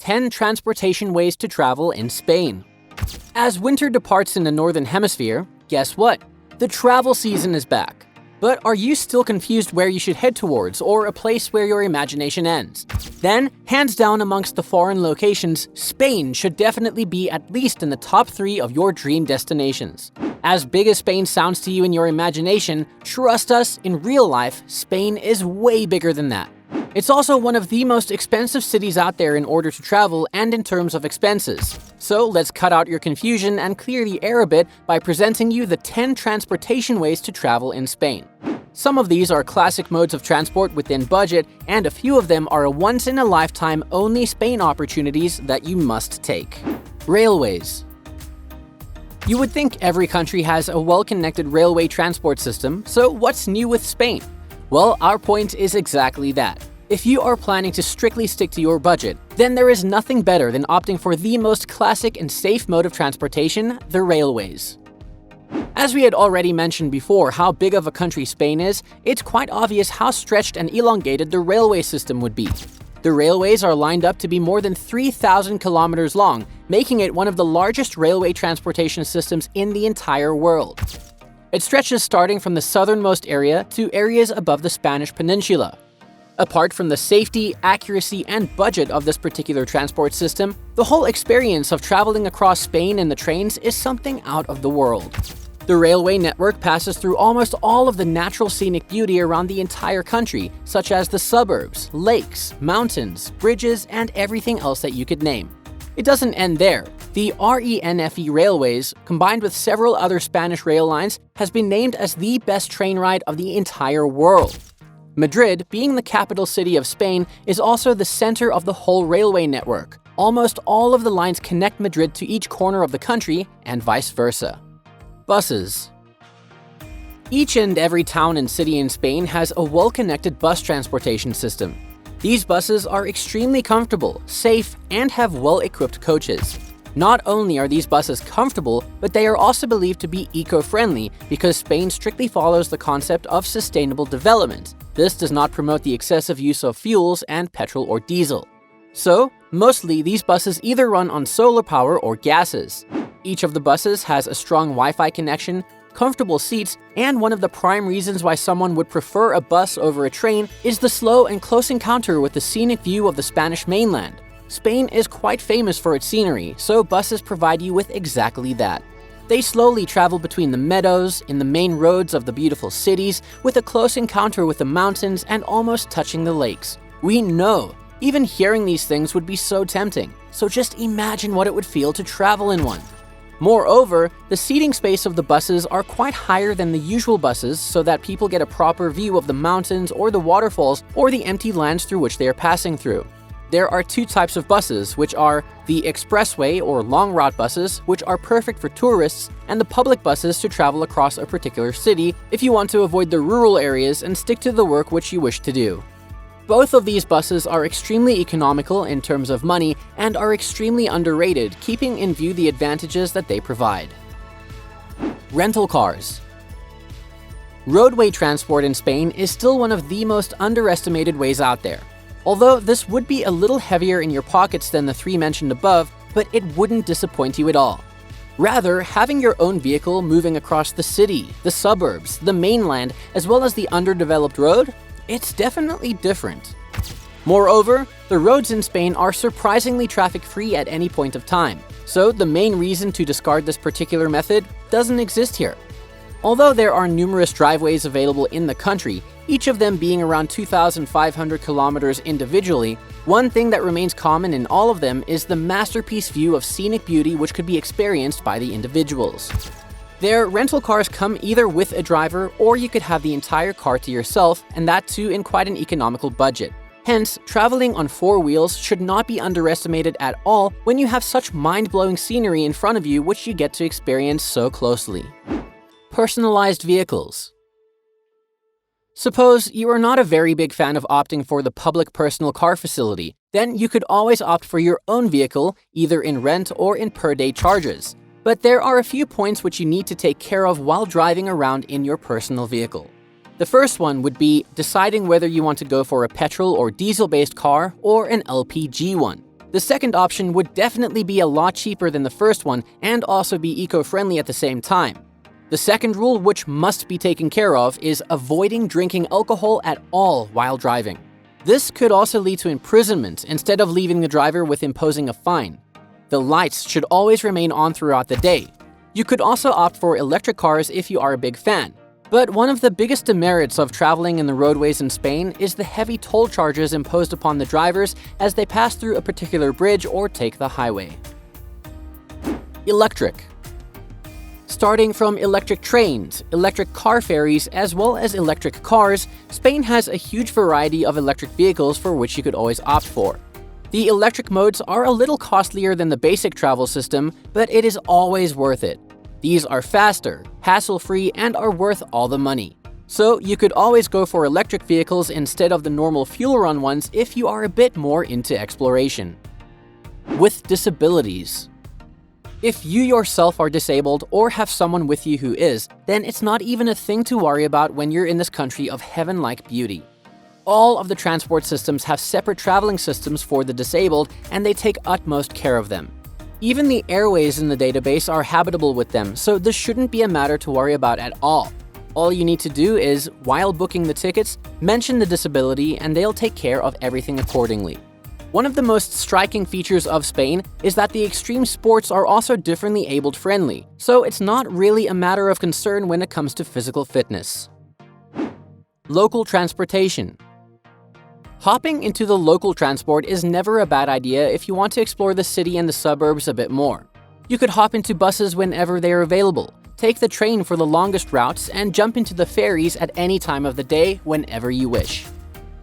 10 transportation ways to travel in Spain. As winter departs in the northern hemisphere, guess what? The travel season is back. But are you still confused where you should head towards, or a place where your imagination ends? Then, hands down amongst the foreign locations, Spain should definitely be at least in the top 3 of your dream destinations. As big as Spain sounds to you in your imagination, trust us, in real life, Spain is way bigger than that. It's also one of the most expensive cities out there in order to travel and in terms of expenses. So let's cut out your confusion and clear the air a bit by presenting you the 10 transportation ways to travel in Spain. Some of these are classic modes of transport within budget, and a few of them are a once-in-a-lifetime only Spain opportunities that you must take. Railways. You would think every country has a well-connected railway transport system, so what's new with Spain? Well, our point is exactly that. If you are planning to strictly stick to your budget, then there is nothing better than opting for the most classic and safe mode of transportation, the railways. As we had already mentioned before how big of a country Spain is, it's quite obvious how stretched and elongated the railway system would be. The railways are lined up to be more than 3,000 kilometers long, making it one of the largest railway transportation systems in the entire world. It stretches starting from the southernmost area to areas above the Spanish peninsula. Apart from the safety, accuracy, and budget of this particular transport system, the whole experience of traveling across Spain in the trains is something out of the world. The railway network passes through almost all of the natural scenic beauty around the entire country, such as the suburbs, lakes, mountains, bridges, and everything else that you could name. It doesn't end there. The RENFE Railways, combined with several other Spanish rail lines, has been named as the best train ride of the entire world. Madrid, being the capital city of Spain, is also the center of the whole railway network. Almost all of the lines connect Madrid to each corner of the country, and vice versa. Buses. Each and every town and city in Spain has a well-connected bus transportation system. These buses are extremely comfortable, safe, and have well-equipped coaches. Not only are these buses comfortable, but they are also believed to be eco-friendly because Spain strictly follows the concept of sustainable development. This does not promote the excessive use of fuels and petrol or diesel. So, mostly these buses either run on solar power or gases. Each of the buses has a strong Wi-Fi connection, comfortable seats, and one of the prime reasons why someone would prefer a bus over a train is the slow and close encounter with the scenic view of the Spanish mainland. Spain is quite famous for its scenery, so buses provide you with exactly that. They slowly travel between the meadows, in the main roads of the beautiful cities, with a close encounter with the mountains and almost touching the lakes. We know, even hearing these things would be so tempting, so just imagine what it would feel to travel in one. Moreover, the seating space of the buses are quite higher than the usual buses so that people get a proper view of the mountains or the waterfalls or the empty lands through which they are passing through. There are 2 types of buses, which are the expressway or long route buses, which are perfect for tourists, and the public buses to travel across a particular city if you want to avoid the rural areas and stick to the work which you wish to do. Both of these buses are extremely economical in terms of money and are extremely underrated, keeping in view the advantages that they provide. Rental cars. Roadway transport in Spain is still one of the most underestimated ways out there. Although this would be a little heavier in your pockets than the 3 mentioned above, but it wouldn't disappoint you at all. Rather, having your own vehicle moving across the city, the suburbs, the mainland, as well as the underdeveloped road, it's definitely different. Moreover, the roads in Spain are surprisingly traffic-free at any point of time, so the main reason to discard this particular method doesn't exist here. Although there are numerous driveways available in the country, each of them being around 2,500 kilometers individually, one thing that remains common in all of them is the masterpiece view of scenic beauty which could be experienced by the individuals. Their rental cars come either with a driver or you could have the entire car to yourself, and that too in quite an economical budget. Hence, traveling on 4 wheels should not be underestimated at all when you have such mind-blowing scenery in front of you which you get to experience so closely. Personalized vehicles. Suppose you are not a very big fan of opting for the public personal car facility, then you could always opt for your own vehicle, either in rent or in per-day charges. But there are a few points which you need to take care of while driving around in your personal vehicle. The first one would be deciding whether you want to go for a petrol or diesel-based car or an LPG one. The second option would definitely be a lot cheaper than the first one and also be eco-friendly at the same time. The second rule, which must be taken care of, is avoiding drinking alcohol at all while driving. This could also lead to imprisonment instead of leaving the driver with imposing a fine. The lights should always remain on throughout the day. You could also opt for electric cars if you are a big fan. But one of the biggest demerits of traveling in the roadways in Spain is the heavy toll charges imposed upon the drivers as they pass through a particular bridge or take the highway. Electric. Starting from electric trains, electric car ferries, as well as electric cars, Spain has a huge variety of electric vehicles for which you could always opt for. The electric modes are a little costlier than the basic travel system, but it is always worth it. These are faster, hassle-free, and are worth all the money. So you could always go for electric vehicles instead of the normal fuel-run ones if you are a bit more into exploration. With disabilities. If you yourself are disabled or have someone with you who is, then it's not even a thing to worry about when you're in this country of heaven-like beauty. All of the transport systems have separate traveling systems for the disabled, and they take utmost care of them. Even the airways in the database are habitable with them, so this shouldn't be a matter to worry about at all. All you need to do is, while booking the tickets, mention the disability and they'll take care of everything accordingly. One of the most striking features of Spain is that the extreme sports are also differently abled friendly, so it's not really a matter of concern when it comes to physical fitness. Local transportation. Hopping into the local transport is never a bad idea if you want to explore the city and the suburbs a bit more. You could hop into buses whenever they are available, take the train for the longest routes, and jump into the ferries at any time of the day whenever you wish.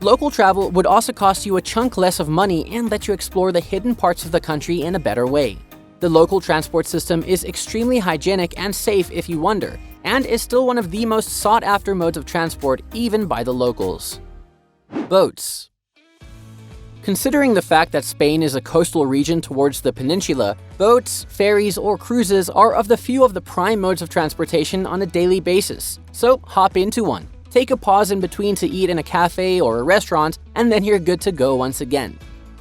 Local travel would also cost you a chunk less of money and let you explore the hidden parts of the country in a better way. The local transport system is extremely hygienic and safe if you wonder, and is still one of the most sought-after modes of transport even by the locals. Boats. Considering the fact that Spain is a coastal region towards the peninsula, boats, ferries, or cruises are of the prime modes of transportation on a daily basis. So hop into one, take a pause in between to eat in a cafe or a restaurant, and then you're good to go once again.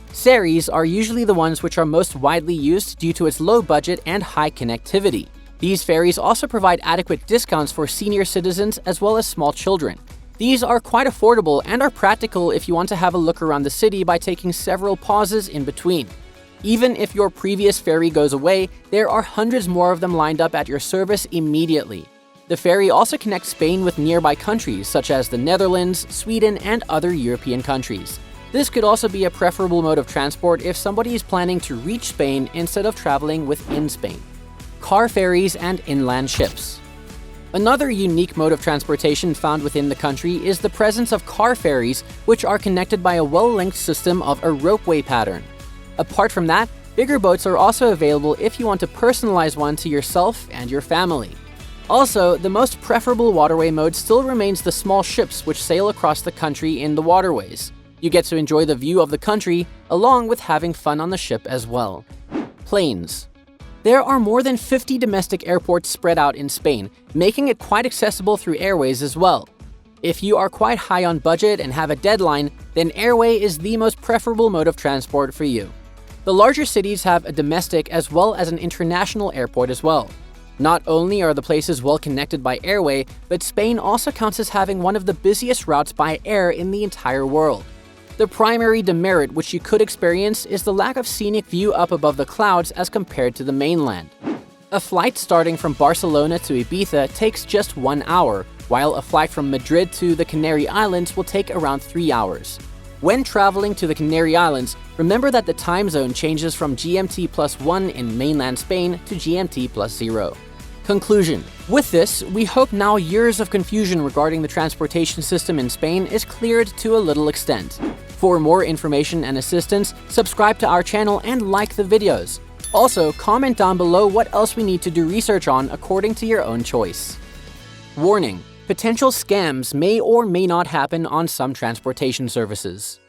Ferries are usually the ones which are most widely used due to its low budget and high connectivity. These ferries also provide adequate discounts for senior citizens as well as small children. These are quite affordable and are practical if you want to have a look around the city by taking several pauses in between. Even if your previous ferry goes away, there are hundreds more of them lined up at your service immediately. The ferry also connects Spain with nearby countries such as the Netherlands, Sweden, and other European countries. This could also be a preferable mode of transport if somebody is planning to reach Spain instead of traveling within Spain. Car ferries and inland ships. Another unique mode of transportation found within the country is the presence of car ferries, which are connected by a well-linked system of a ropeway pattern. Apart from that, bigger boats are also available if you want to personalize one to yourself and your family. Also, the most preferable waterway mode still remains the small ships which sail across the country in the waterways. You get to enjoy the view of the country, along with having fun on the ship as well. Planes. There are more than 50 domestic airports spread out in Spain, making it quite accessible through airways as well. If you are quite high on budget and have a deadline, then airway is the most preferable mode of transport for you. The larger cities have a domestic as well as an international airport as well. Not only are the places well connected by airway, but Spain also counts as having one of the busiest routes by air in the entire world. The primary demerit which you could experience is the lack of scenic view up above the clouds as compared to the mainland. A flight starting from Barcelona to Ibiza takes just 1 hour, while a flight from Madrid to the Canary Islands will take around 3 hours. When traveling to the Canary Islands, remember that the time zone changes from GMT +1 in mainland Spain to GMT +0. Conclusion. With this, we hope now years of confusion regarding the transportation system in Spain is cleared to a little extent. For more information and assistance, subscribe to our channel and like the videos. Also, comment down below what else we need to do research on according to your own choice. Warning: potential scams may or may not happen on some transportation services.